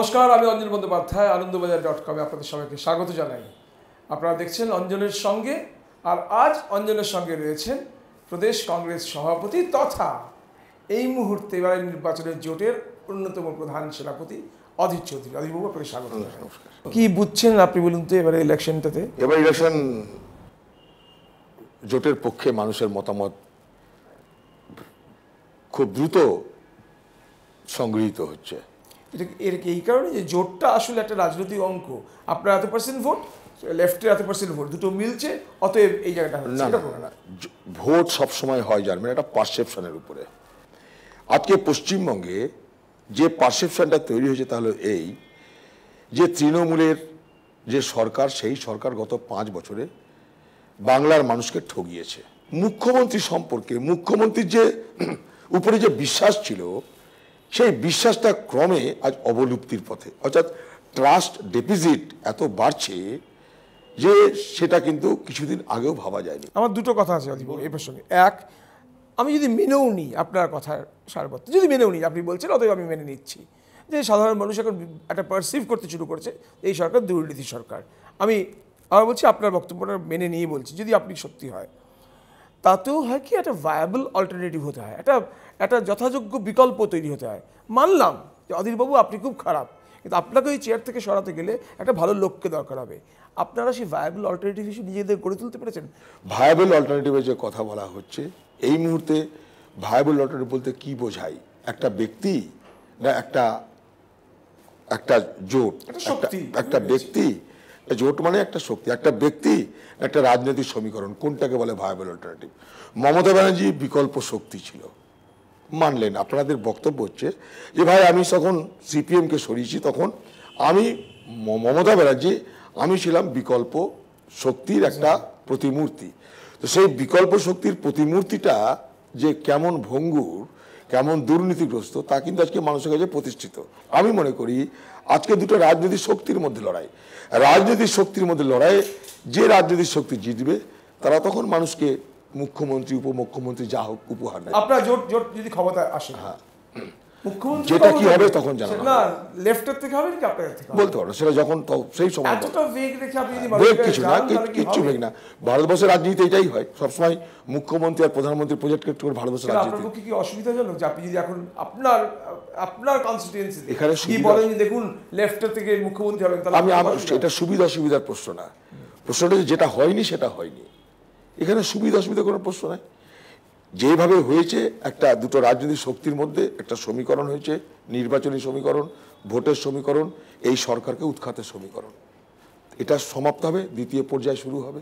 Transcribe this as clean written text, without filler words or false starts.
নমস্কার, আমি অঞ্জন বন্দ্যোপাধ্যায়। আনন্দবাজার.com আপনাদের সবাইকে স্বাগত জানাই। আপনারা দেখছেন অঞ্জনের সঙ্গে, আর আজ অঞ্জনের সঙ্গে রয়েছেন প্রদেশ কংগ্রেস সভাপতি তথা এই মুহূর্তে এবারে নির্বাচনের জোটের অন্যতম প্রধান সেনাপতি অধীর চৌধুরী। অধীরবাবু, আপনাকে স্বাগত। নমস্কার। কি বুঝছেন আপনি বলুন তো এবারে ইলেকশনটাতে? এবার ইলেকশন জোটের পক্ষে মানুষের মতামত খুব দ্রুত সংগৃহীত হচ্ছে। এর এই কারণে যে জোটটা আসলে একটা রাজনৈতিক অঙ্ক। আপনার এত পার্সেন্ট ভোট, লেফটের এত পার্সেন্ট ভোট, দুটো মিলছে, অতএব এই জায়গাটা হচ্ছে। না, ভোট সবসময় হয় জানবেন একটা পারসেপশনের উপরে। আজকে পশ্চিমবঙ্গে যে পারসেপশনটা তৈরি হয়েছে তা হলো এই যে তৃণমূলের যে সরকার, সেই সরকার গত 5 বছরে বাংলার মানুষকে ঠগিয়েছে। মুখ্যমন্ত্রী সম্পর্কে মুখ্যমন্ত্রীর যে উপরে যে বিশ্বাস ছিল, সেই বিশ্বাসটা ক্রমে আজ অবলুপ্তির পথে। অর্থাৎ ট্রাস্ট ডেফিসিট এত বাড়ছে যে সেটা কিন্তু কিছুদিন আগেও ভাবা যায়নি। আমার দুটো কথা আছে এই প্রসঙ্গে। এক, আমি যদি মেনেও নিই আপনার কথার সারবত্য, যদি মেনেও নিই, আপনি বলছেন অতএব আমি মেনে নিচ্ছি যে সাধারণ মানুষ এখন একটা পারসিভ করতে শুরু করছে এই সরকার দুর্নীতি সরকার। আমি আবার বলছি, আপনার বক্তব্যটা মেনে নিয়ে বলছি, যদি আপনি সত্যি হয়, তাতেও হয় কি একটা ভায়াবল অল্টারনেটিভ হতে হয়, একটা যথাযোগ্য বিকল্প তৈরি হতে হয়। মানলাম যে অধীরবাবু আপনি খুব খারাপ, কিন্তু আপনাকে ওই চেয়ার থেকে সরাতে গেলে একটা ভালো লোককে দরকার হবে। আপনারা সেই ভায়াবল অল্টারনেটিভ হিসেবে নিজেদের গড়ে তুলতে পেরেছেন? ভায়াবল অল্টারনেটিভের যে কথা বলা হচ্ছে এই মুহূর্তে, ভায়াবল অল্টারনেটিভ বলতে কি বোঝায়? একটা ব্যক্তি না একটা জোট, একটা ব্যক্তি? জোট মানে একটা শক্তি, একটা ব্যক্তি, একটা রাজনৈতিক সমীকরণ, কোনটাকে বলে ভায়াবল অল্টারনেটিভ? মমতা ব্যানার্জি বিকল্প শক্তি ছিল, মানলেন। আপনাদের বক্তব্য হচ্ছে যে ভাই আমি যখন সিপিএমকে সরিয়েছি তখন আমি মমতা ব্যানার্জি আমি ছিলাম বিকল্প শক্তির একটা প্রতিমূর্তি। তো সেই বিকল্প শক্তির প্রতিমূর্তিটা যে কেমন ভঙ্গুর, কেমন দুর্নীতিগ্রস্ত, তা কিন্তু আজকে মানুষের কাছে প্রতিষ্ঠিত। আমি মনে করি আজকে দুটো রাজনৈতিক শক্তির মধ্যে লড়াই, রাজনৈতিক শক্তির মধ্যে লড়াই, যে রাজনৈতিক শক্তি জিতবে তারা তখন মানুষকে মুখ্যমন্ত্রী, উপমুখ্যমন্ত্রী যা হোক উপহার দেয়। আপনার জোট যদি ক্ষমতা আসে, হ্যাঁ, মুখ্যমন্ত্রী যেটা কি হবে তখন জানা না, লেফটের থেকে হবে নাকি আপনার থেকে বলতে পারো, সেটা যখন সেই সময় এতটা ভেগ রেখে আপনি যদি কিছু না, কিচ্ছু ভেগ না। ভারতবর্ষের রাজনীতি এটাই হয়, সবসময় মুখ্যমন্ত্রী আর প্রধানমন্ত্রী প্রজেক্ট করে ভারতবর্ষের রাজনীতি। আপনার পক্ষে কি অসুবিধাজনক যে আপনি যদি এখন আপনার কনস্টিটিউয়েন্সি এখানে কি বলেন যে দেখুন লেফটের থেকে মুখ্যমন্ত্রী হবেন, তাহলে এটা সুবিধা অসুবিধার প্রশ্ন না। প্রশ্নটা যেটা হয়নি সেটা হয়নি, এখানে সুবিধা অসুবিধা কোনো প্রশ্ন নাই। যেভাবে হয়েছে একটা দুটো রাজনৈতিক শক্তির মধ্যে একটা সমীকরণ হয়েছে, নির্বাচনী সমীকরণ, ভোটের সমীকরণ, এই সরকারকে উৎখাতের সমীকরণ। এটা সমাপ্ত হবে, দ্বিতীয় পর্যায়ে শুরু হবে।